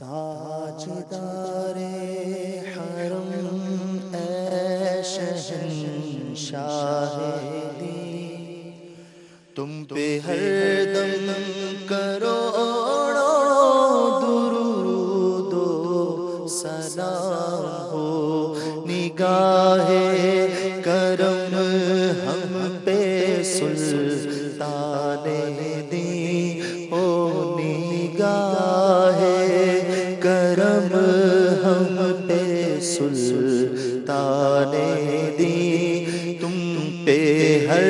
تاجدار حرم اے شہنشاہ دی، تم پہ ہر دم کروڑوں درود و سلام ہو، نگاہ کرم ہم پہ سلطان دی، او نگاہ کرم ہم پہ سلطان دی، تم پہ ہر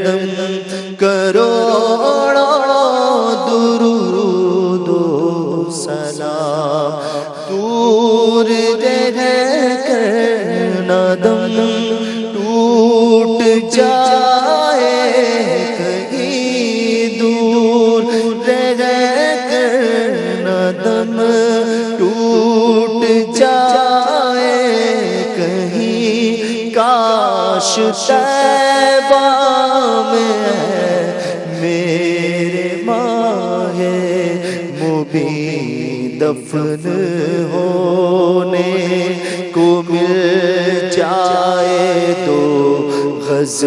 دم کروڑوں درود و سلام، دور رہ کر نہ دم ٹوٹ جائے، کہیں دور رہ کر نہ دم ٹوٹ جائے، کہیں کاش طیبہ میں میرے ماہ مبین دفن ہونے کو مل جائے، تو غز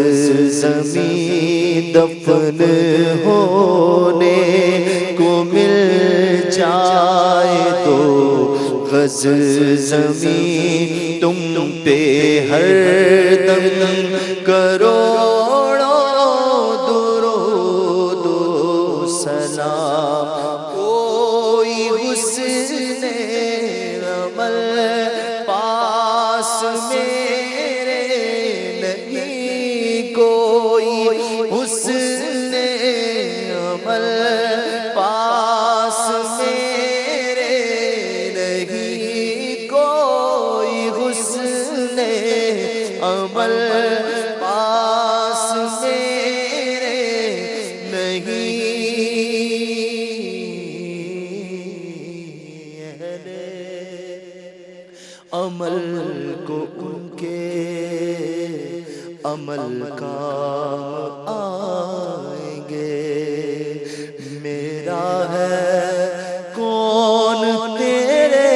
زمین دفن ہونے کو مل جائے، تو غز زمین تم پہ ہر دم کروڑوں درود و سلام، کوئی حسن عمل پاس میرے نہیں، کوئی حسن عمل پاس میرے نہیں، کوئی حسن عمل پاس میرے نہیں، عمل کو ان کے عمل کام آئیں گے، میرا ہے کون تیرے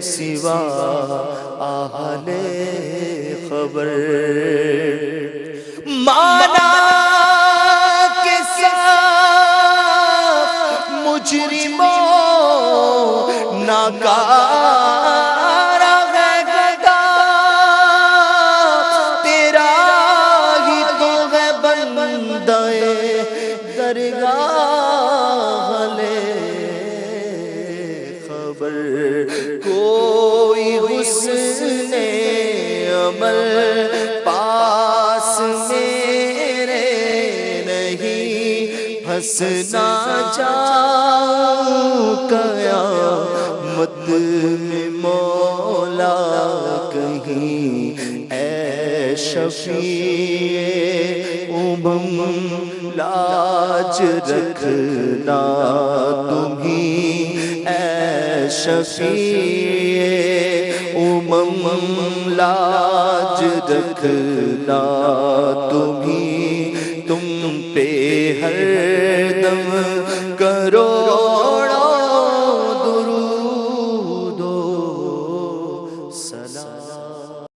سوا اہل خبر، مانا کے ساتھ مجرموں ناکارہ ہے گدا، تیرا ہی تو ہے بندہ درگاہ لے خبر، کوئی حسن عمل پاس میرے نہیں، ہنسنا چاہوں قیامت میں مولا کہیں، اے شفیع امم لاج رکھنا تمہیں، اے شفیع امم لاج رکھنا تمہیں، تم پہ ہر